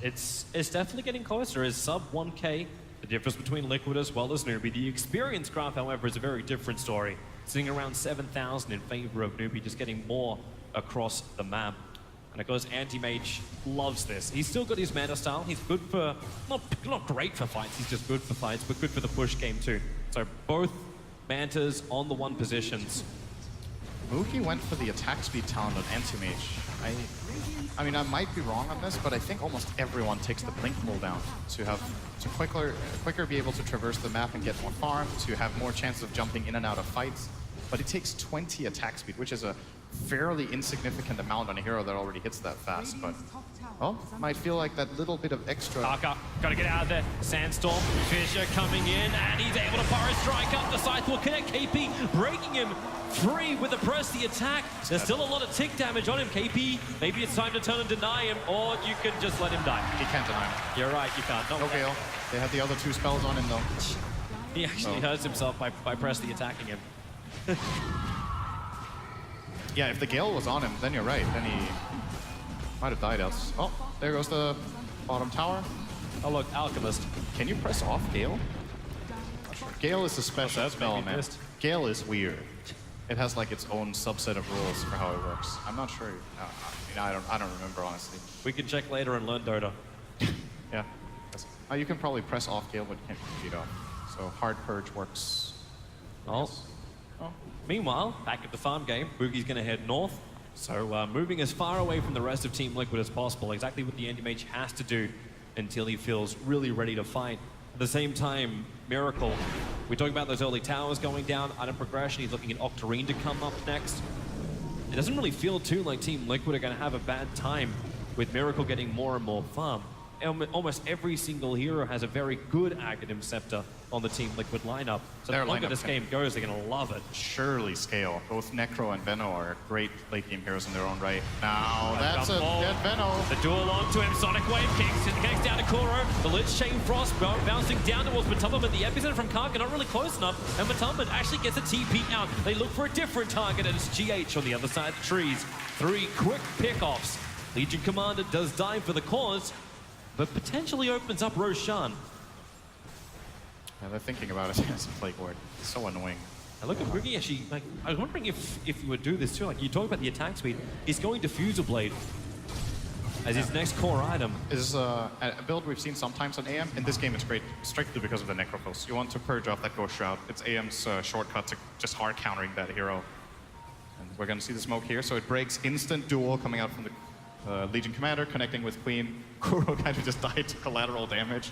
It's definitely getting closer. It's sub 1K. The difference between Liquid as well as Newbee. The experience graph, however, is a very different story. Sitting around 7,000 in favor of Newbee, just getting more across the map. And of course, Anti-Mage loves this. He's still got his meta style. He's good for, not great for fights, he's just good for fights, but good for the push game too. So both Mantas on the 1 positions. Mookie went for the attack speed talent on Anti-Mage. I mean, I might be wrong on this, but I think almost everyone takes the blink cooldown to quicker be able to traverse the map and get more farm, to have more chances of jumping in and out of fights. But it takes 20 attack speed, which is a fairly insignificant amount on a hero that already hits that fast. But, well, might feel like that little bit of extra. Kaka, gotta get out of there. Sandstorm, Fisher coming in, and he's able to fire a strike up. The scythe will connect KP, breaking him free with the press the attack. There's still a lot of tick damage on him. KP, maybe it's time to turn and deny him, or you can just let him die. He can't deny him. You're right, you can't. No Gale. They have the other 2 spells on him, though. He actually hurts himself by press the attacking him. Yeah, if the Gale was on him, then you're right. Then he might have died else. Oh, there goes the bottom tower. Oh look, Alchemist. Can you press off Gale? Gale is a special that's spell, maybe man. missed. Gale is weird. It has like its own subset of rules for how it works. I'm not sure. I don't remember honestly. We can check later and learn Dota. Yeah. You can probably press off Gale, but you can't beat off. So hard purge works. Oh. Meanwhile, back at the farm game, Boogie's going to head north. So moving as far away from the rest of Team Liquid as possible, exactly what the Anti-Mage has to do until he feels really ready to fight. At the same time, Miracle, we talk about those early towers going down, item progression, he's looking at Octarine to come up next. It doesn't really feel too like Team Liquid are going to have a bad time with Miracle getting more and more farm. Almost every single hero has a very good Aghanim Scepter on the Team Liquid lineup. So the longer this game goes, they're going to love it. Surely scale. Both Necro and Veno are great late game heroes in their own right. Now, that's a dead Veno. The duel onto him, Sonic Wave kicks, it connects down to Kuro. The Lich Chain Frost bouncing down towards Matumba, but the epicenter from Karka not really close enough, and Matumba actually gets a TP out. They look for a different target, and it's GH on the other side of the trees. 3 quick pickoffs. Legion Commander does die for the cause, but potentially opens up Roshan. Yeah, they're thinking about it as a Plague Ward. It's so annoying. And look at Boogie actually, like, I was wondering if you would do this too. Like, you talk about the attack speed. He's going Diffuser Blade as his next core item. Is a build we've seen sometimes on AM. In this game, it's great strictly because of the Necrophos. You want to purge off that Ghost Shroud. It's AM's shortcut to just hard countering that hero. And we're going to see the smoke here. So it breaks instant duel coming out from the Legion Commander, connecting with Queen. Kuro kind of just died to collateral damage.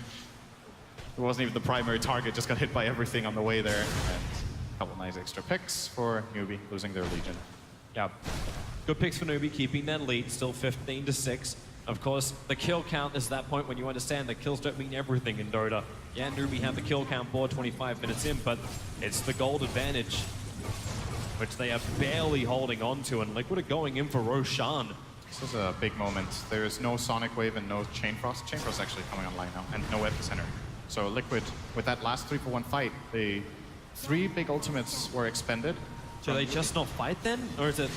It wasn't even the primary target, just got hit by everything on the way there. And a couple nice extra picks for Newbee, losing their Legion. Yeah, good picks for Newbee, keeping that lead, still 15-6. Of course, the kill count is that point when you understand that kills don't mean everything in Dota. Yeah, Newbee have the kill count board 25 minutes in, but it's the gold advantage, which they are barely holding on to, and Liquid are going in for Roshan. This is a big moment. There's no Sonic Wave and no Chain Frost. Chain Frost actually coming online now, and no Epicenter. So Liquid, with that last 3-for-1 fight, the 3 big ultimates were expended. Do they just not fight then? Or is it...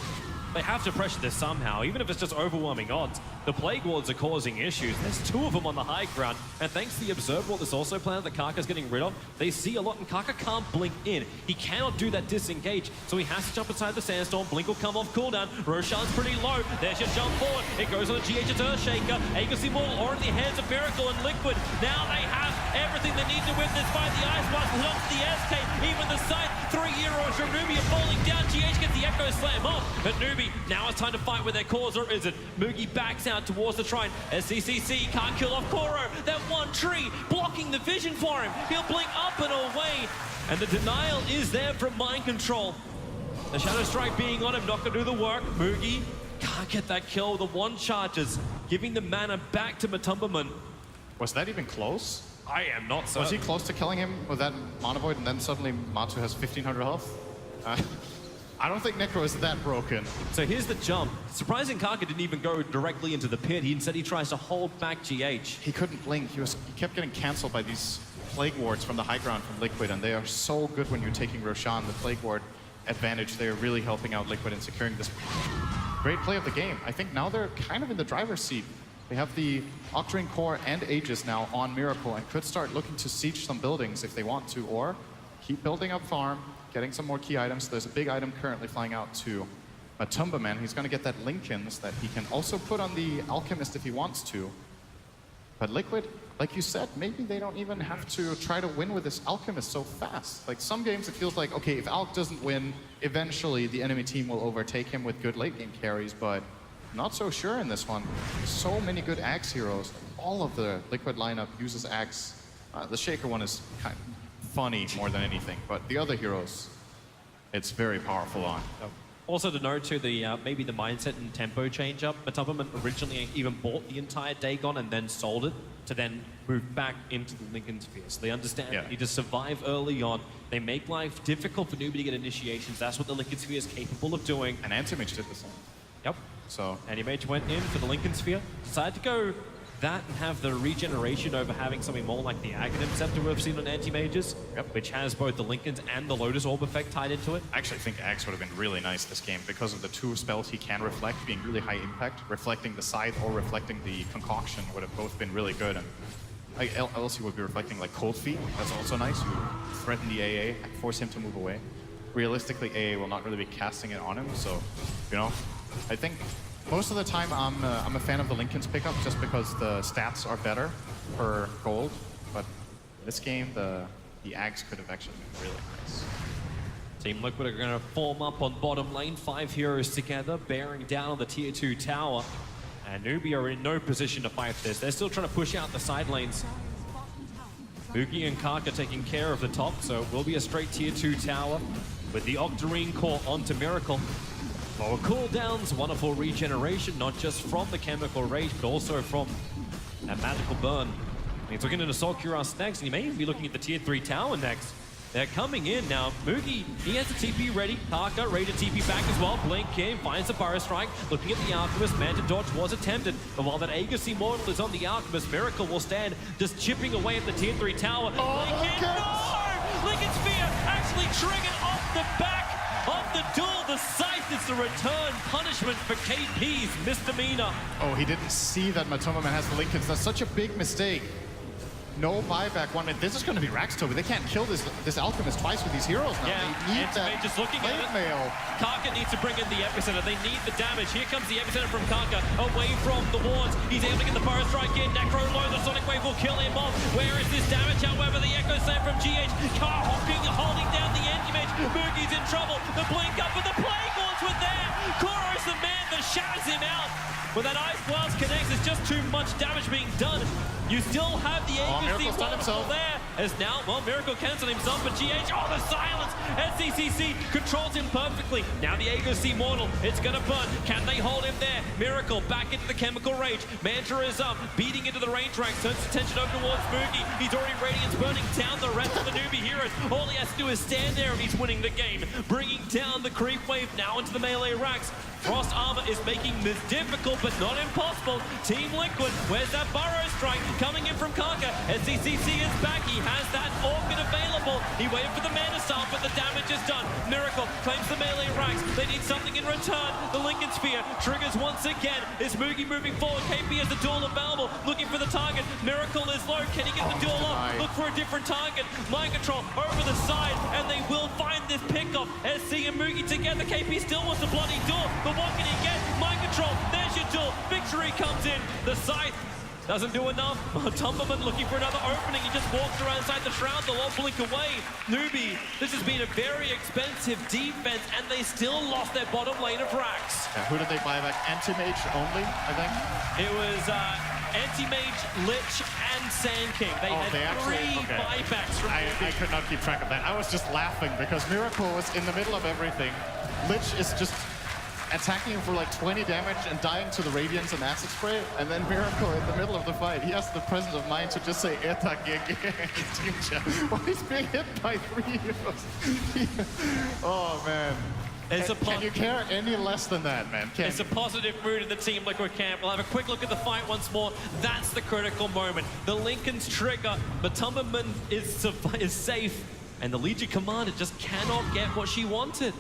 They have to pressure this somehow, even if it's just overwhelming odds. The Plague Wards are causing issues. There's 2 of them on the high ground, and thanks to the Observe Ward that's also planned that Karka's getting rid of, they see a lot, and Karka can't blink in. He cannot do that disengage, so he has to jump inside the Sandstorm. Blink will come off cooldown. Roshan's pretty low. There's your jump forward. It goes on the GH's Earthshaker. Agency Wall already in the hands of Miracle and Liquid. Now they have everything they need to win this fight. The Ice Blast hit off the SK. Even the side, 3 heroes from Newbee are falling down. GH gets the Echo Slam off, but Newbee, now it's time to fight with their cause, or is it? Moogie backs out towards the Shrine. SCCC can't kill off Kuro. That one tree blocking the vision for him. He'll blink up and away. And the denial is there from Mind Control. The Shadow Strike being on him, not gonna do the work. Moogie can't get that kill. The 1 charges, giving the mana back to Matumbaman. Was that even close? I am not certain. Was he close to killing him with that Mana Void, and then suddenly Matsu has 1500 health? I don't think Necro is that broken. So here's the jump. Surprising Karka didn't even go directly into the pit. He instead he tries to hold back GH. He couldn't blink. He kept getting cancelled by these Plague Wards from the high ground from Liquid, and they are so good when you're taking Roshan. The Plague Ward advantage, they are really helping out Liquid in securing this great play of the game. I think now they're kind of in the driver's seat. They have the Octarine Core and Aegis now on Miracle and could start looking to siege some buildings if they want to, or keep building up farm, getting some more key items. There's a big item currently flying out to Matumba Man. He's going to get that Linken's that he can also put on the Alchemist if he wants to. But Liquid, like you said, maybe they don't even have to try to win with this Alchemist so fast. Like some games it feels like, okay, if Alc doesn't win, eventually the enemy team will overtake him with good late game carries, but not so sure in this one. So many good Axe heroes. All of the Liquid lineup uses Axe. The Shaker one is kind of funny more than anything, but the other heroes, it's very powerful on. Also to note too, maybe the mindset and tempo change up. Matumba originally even bought the entire Dagon and then sold it to then move back into the Linken Sphere. So they understand you need to survive early on. They make life difficult for Newbee to get initiations. That's what the Linken Sphere is capable of doing. And Anti-Mage did the same. Yep. So Anti-Mage went in for the Linken Sphere, decided to go that and have the regeneration over having something more like the Aghanim Scepter we've seen on Anti-Mages, which has both the Linkens and the Lotus Orb effect tied into it. I actually think Axe would have been really nice this game because of the two spells he can reflect being really high impact. Reflecting the Scythe or reflecting the Concoction would have both been really good. And else he would be reflecting like Cold Feet. That's also nice. You threaten the AA, force him to move away. Realistically, AA will not really be casting it on him, so, you know, I think most of the time I'm a fan of the Linken's pickup just because the stats are better per gold, but this game the Axe could have actually been really nice. Team Liquid are going to form up on bottom lane, 5 heroes together, bearing down on the tier 2 tower. And Newbee are in no position to fight this. They're still trying to push out the side lanes. Boogie and Kaka taking care of the top, so it will be a straight tier 2 tower with the Octarine Core onto Miracle. Lower cooldowns, wonderful regeneration, not just from the Chemical Rage, but also from that Magical Burn. And he's looking at Assault Cuirass next, and he may even be looking at the tier 3 tower next. They're coming in now. Moogie, he has the TP ready. Parker ready to TP back as well. Blink in, finds the Burrow Strike. Looking at the Alchemist, Manta Dodge was attempted. But while that Aegis Immortal is on the Alchemist, Miracle will stand just chipping away at the tier 3 tower. Blink in, no! Linken Sphere actually triggered off the back of the duel. The Scythe is the return punishment for KP's misdemeanor. Oh, he didn't see that Matumba Man has the Linkens. That's such a big mistake. No buyback 1 minute. This is going to be Raxtober. They can't kill this Alchemist twice with these heroes now. Yeah, they need that just looking at it. mail. Kaka needs to bring in the epicenter. They need the damage. Here comes the epicenter from Kaka, away from the wards. He's able to get the Burrow Strike in. Necro low, the Sonic Wave will kill him off. Where is this damage? However, the Echo Slam from GH. Car holding down the Anti-Mage. Moogie's in trouble. The blink up, but the Plague Lords were there. Koro's the man that shatters him out. When that Ice Blast connects, there's just too much damage being done. You still have the Aegis Immortal there. As now, well, Miracle cancelled himself, but GH, oh, the silence! SCCC controls him perfectly. Now the Aegis Immortal, it's gonna burn. Can they hold him there? Miracle back into the Chemical Rage. Manta is up, beating into the range rank, turns attention over towards Moogie. He's already Radiance burning down the rest of the Newbee heroes. All he has to do is stand there and he's winning the game. Bringing down the creep wave now into the melee racks. Frost Armor is making this difficult, but not impossible. Team Liquid, where's that Burrow Strike? Coming in from Kaka. SCCC is back. He has that Orchid available. He waited for the Mana Style, but the damage is done. Miracle claims the melee racks. They need something in return. The Linken Sphere triggers once again. Is Moogie moving forward? KP has the duel available. Looking for the target. Miracle is low. Can he get the duel off? Look for a different target. Mind Control over the side, and they will find this pickoff. SC and Moogie together. KP still wants a bloody duel. But what can he get? Mind Control. There's your duel. Victory comes in. The Scythe doesn't do enough. Tumberman looking for another opening. He just walks around inside the shroud. They'll all blink away. Newbee, this has been a very expensive defense, and they still lost their bottom lane of racks. Yeah, who did they buy back? Anti-Mage only, I think? It was Anti-Mage, Lich, and Sand King. They had three buybacks from I could not keep track of that. I was just laughing because Miracle was in the middle of everything. Lich is just attacking him for like 20 damage and dying to the Radiance and Acid Spray, and then Miracle in the middle of the fight, he has the presence of mind to just say Eta GG in team chat while he's being hit by 3 heroes. Oh man. Can you care any less than that, man? It's a positive mood in the Team Liquid camp. We'll have a quick look at the fight once more. That's the critical moment. The Linken's trigger, but Tumberman is safe, and the Legion Commander just cannot get what she wanted.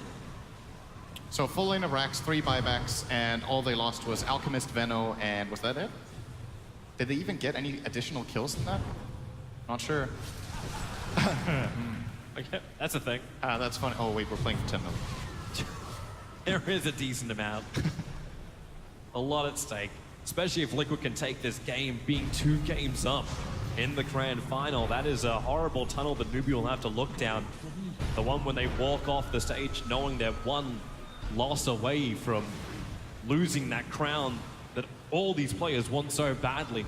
So full lane of racks, 3 buybacks, and all they lost was Alchemist, Veno, and was that it? Did they even get any additional kills than that? Not sure. Okay, that's a thing. That's funny. Oh wait, we're playing for 10 million. There is a decent amount. A lot at stake, especially if Liquid can take this game being 2 games up in the grand final. That is a horrible tunnel that Newbee will have to look down. The one when they walk off the stage knowing they're 1 loss away from losing that crown that all these players want so badly.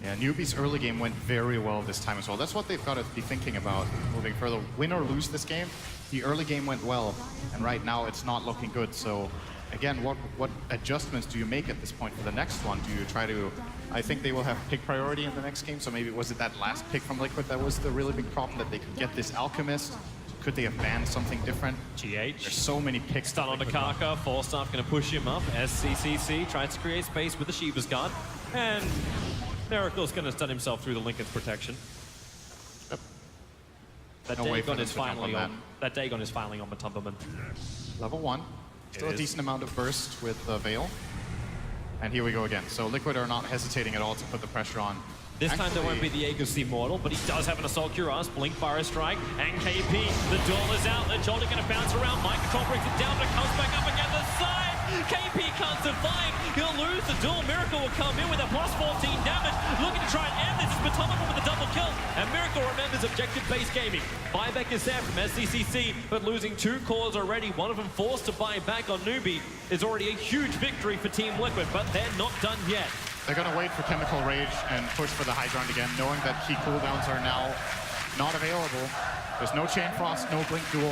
Yeah, Newbee's early game went very well this time as well. That's what they've got to be thinking about moving further. Win or lose this game, the early game went well, and right now it's not looking good. So again, what adjustments do you make at this point for the next one? Do you try to, I think they will have pick priority in the next game, so maybe was it that last pick from Liquid that was the really big problem, that they could get this Alchemist? Could they have banned something different? GH. There's so many picks. Stun on the Kaka, Falstaff gonna push him up. SCCC tries to create space with the Shiva's Guard, and Miracle's gonna stun himself through the Linken's protection. Yep. That No way for Dagon them is to jump finally on on. That Dagon is finally on Matumberman. Level 1. Still a is. decent amount of burst with Veil. And here we go again. So Liquid are not hesitating at all to put the pressure on. This time there won't be Actually, the Aegis Immortal, but he does have an Assault Cuirass, Blink Fire Strike, and KP. The duel is out. They're only going to bounce around. Mike Control brings it down, but it comes back up again the side. KP can't survive. He'll lose the duel. Miracle will come in with a plus 14 damage. Looking to try and end this. It's Matumberman with a double kill. And Miracle remembers objective-based gaming. Buyback is there from SCCC, but losing 2 cores already, one of them forced to buy back on Newbee, is already a huge victory for Team Liquid, but they're not done yet. they're going to wait for Chemical Rage and push for the high ground again, knowing that key cooldowns are now not available. There's no Chain Frost, no Blink Duel.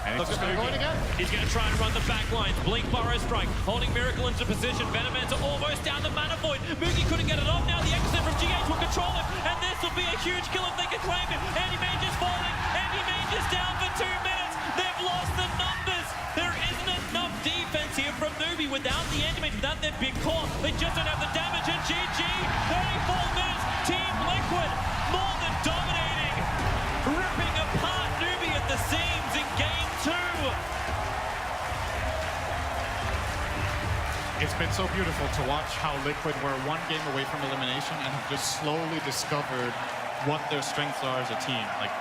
And it's just going to go in again. He's going to try and run the back line. Blink Burrow Strike, holding Miracle into position. Venomancer almost down the Mana Void. Moogie couldn't get it off. Now the Exit from GH will control him. And this will be a huge kill if they can claim him. Anti-Mage is falling. Anti-Mage is down for 2 minutes. They've lost the numbers. There isn't enough defense here from Newbee without the Anti-Mage, without their big core. They just don't have the damage. And GG, 34 minutes. Team Liquid, more than dominating. Ripping apart Newbee at the seams in game 2. It's been so beautiful to watch how Liquid were 1 game away from elimination and have just slowly discovered what their strengths are as a team. Like,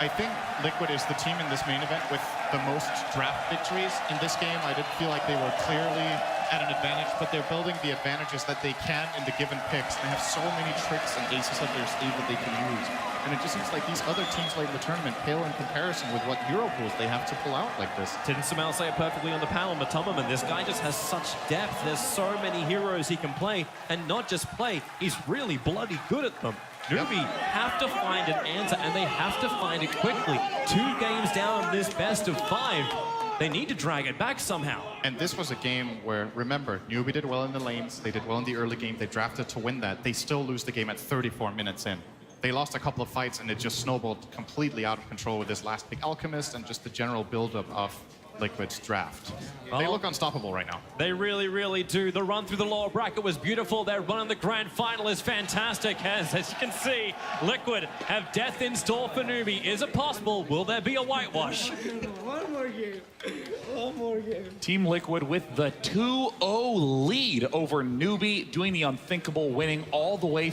I think Liquid is the team in this main event with the most draft victories in this game. I didn't feel like they were clearly at an advantage, but they're building the advantages that they can in the given picks. They have so many tricks and aces up their sleeve that they can use. And it just seems like these other teams late in the tournament pale in comparison with what hero pools they have to pull out like this. Didn't Samal say it perfectly on the panel, Matumberman? This guy just has such depth. There's so many heroes he can play, and not just play, he's really bloody good at them. Newbee have to find an answer, and they have to find it quickly. 2 games down in this best of 5. They need to drag it back somehow. And this was a game where, remember, Newbee did well in the lanes, they did well in the early game, they drafted to win that. They still lose the game at 34 minutes in. They lost a couple of fights and it just snowballed completely out of control with this last pick Alchemist and just the general buildup of Liquid's draft. They look unstoppable right now. They really, really do. The run through the lower bracket was beautiful. Their run in the grand final is fantastic. As you can see, Liquid have death in store for Newbee. Is it possible? Will there be a whitewash? One more game. One more game. Team Liquid with the 2-0 lead over Newbee, doing the unthinkable, winning all the way